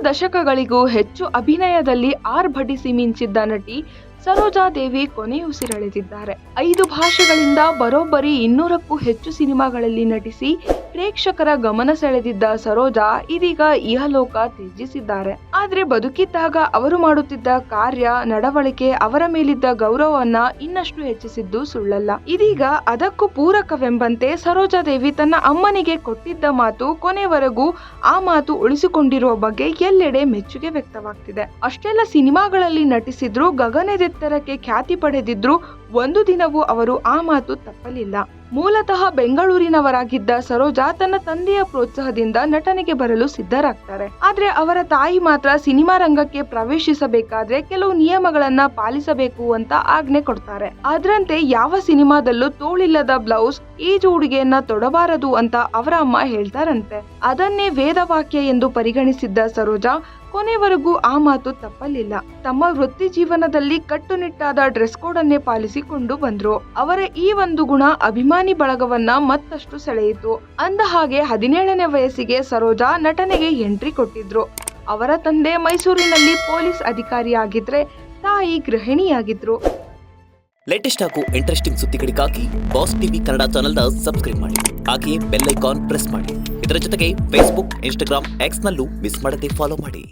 ದಶಕಗಳಿಗೂ ಹೆಚ್ಚು ಅಭಿನಯದಲ್ಲಿ ಆರ್ಭಟಿಸಿ ಮಿಂಚಿದ್ದ ನಟಿ ಸರೋಜಾದೇವಿ ಕೊನೆಯುಸಿರೆಳೆದಿದ್ದಾರೆ. 5 ಭಾಷೆಗಳಿಂದ ಬರೋಬ್ಬರಿ 200ಕ್ಕೂ ಹೆಚ್ಚು ಸಿನಿಮಾಗಳಲ್ಲಿ ನಟಿಸಿ ಪ್ರೇಕ್ಷಕರ ಗಮನ ಸೆಳೆದಿದ್ದ ಸರೋಜಾ ಇದೀಗ ಇಹಲೋಕ ತ್ಯಜಿಸಿದ್ದಾರೆ. ಆದ್ರೆ ಬದುಕಿದ್ದಾಗ ಅವರು ಮಾಡುತ್ತಿದ್ದ ಕಾರ್ಯ, ನಡವಳಿಕೆ ಅವರ ಮೇಲಿದ್ದ ಗೌರವವನ್ನ ಇನ್ನಷ್ಟು ಹೆಚ್ಚಿಸಿದ್ದು ಸುಳ್ಳಲ್ಲ. ಇದೀಗ ಅದಕ್ಕೂ ಪೂರಕವೆಂಬಂತೆ ಸರೋಜಾದೇವಿ ತನ್ನ ಅಮ್ಮನಿಗೆ ಕೊಟ್ಟಿದ್ದ ಮಾತು ಕೊನೆವರೆಗೂ ಆ ಮಾತು ಉಳಿಸಿಕೊಂಡಿರುವ ಬಗ್ಗೆ ಎಲ್ಲೆಡೆ ಮೆಚ್ಚುಗೆ ವ್ಯಕ್ತವಾಗ್ತಿದೆ. ಅಷ್ಟೆಲ್ಲ ಸಿನಿಮಾಗಳಲ್ಲಿ ನಟಿಸಿದ್ರು, ಗಗನದೆತ್ತರಕ್ಕೆ ಖ್ಯಾತಿ ಪಡೆದಿದ್ರು, ಒಂದು ದಿನವೂ ಅವರು ಆ ಮಾತು ತಪ್ಪಲಿಲ್ಲ. ಮೂಲತಃ ಬೆಂಗಳೂರಿನವರಾಗಿದ್ದ ಸರೋಜಾ ತನ್ನ ತಂದೆಯ ಪ್ರೋತ್ಸಾಹದಿಂದ ನಟನೆಗೆ ಬರಲು ಸಿದ್ಧರಾಗ್ತಾರೆ. ಆದ್ರೆ ಅವರ ತಾಯಿ ಮಾತ್ರ ಸಿನಿಮಾ ರಂಗಕ್ಕೆ ಪ್ರವೇಶಿಸಬೇಕಾದ್ರೆ ಕೆಲವು ನಿಯಮಗಳನ್ನ ಪಾಲಿಸಬೇಕು ಅಂತ ಆಜ್ಞೆ ಕೊಡ್ತಾರೆ. ಅದರಂತೆ ಯಾವ ಸಿನಿಮಾದಲ್ಲೂ ತೋಳಿಲ್ಲದ ಬ್ಲೌಸ್, ಈಜು ಉಡುಗೆಯನ್ನ ತೊಡಬಾರದು ಅಂತ ಅವರ ಅಮ್ಮ ಹೇಳ್ತಾರಂತೆ. ಅದನ್ನೇ ವೇದವಾಕ್ಯ ಎಂದು ಪರಿಗಣಿಸಿದ್ದ ಸರೋಜಾ ಕೊನೆವರೆಗೂ ಆ ಮಾತು ತಪ್ಪಲಿಲ್ಲ. ತಮ್ಮ ವೃತ್ತಿ ಜೀವನದಲ್ಲಿ ಕಟ್ಟುನಿಟ್ಟಾದ ಡ್ರೆಸ್ ಕೋಡ್ ಅನ್ನೇ ಪಾಲಿಸಿಕೊಂಡು ಬಂದ್ರು. ಅವರ ಈ ಒಂದು ಗುಣ ಅಭಿಮಾನಿ ಬಳಗವನ್ನ ಮತ್ತಷ್ಟು ಸೆಳೆಯಿತು. ಅಂದ ಹಾಗೆ 17ನೇ ವಯಸ್ಸಿಗೆ ಸರೋಜಾ ನಟನೆಗೆ ಎಂಟ್ರಿ ಕೊಟ್ಟಿದ್ರು. ಅವರ ತಂದೆ ಮೈಸೂರಿನಲ್ಲಿ ಪೊಲೀಸ್ ಅಧಿಕಾರಿಯಾಗಿದ್ರೆ, ತಾಯಿ ಗೃಹಿಣಿಯಾಗಿದ್ರು. ಲೇಟೆಸ್ಟ್ ಹಾಗೂ ಇಂಟ್ರೆಸ್ಟಿಂಗ್ ಸುದ್ದಿಗಳಿಗಾಗಿ ಬಾಸ್ ಟಿವಿ ಕನ್ನಡ ಚಾನೆಲ್ನ ಸಬ್ಸ್ಕ್ರೈಬ್ ಮಾಡಿ. ಹಾಗೆಯೇ ಬೆಲ್ ಐಕಾನ್ ಪ್ರೆಸ್ ಮಾಡಿ. ಇದರ ಜೊತೆಗೆ ಫೇಸ್ಬುಕ್, ಇನ್ಸ್ಟಾಗ್ರಾಮ್, ಎಕ್ಸ್ ನಲ್ಲೂ ಮಿಸ್ ಮಾಡದೆ ಫಾಲೋ ಮಾಡಿ.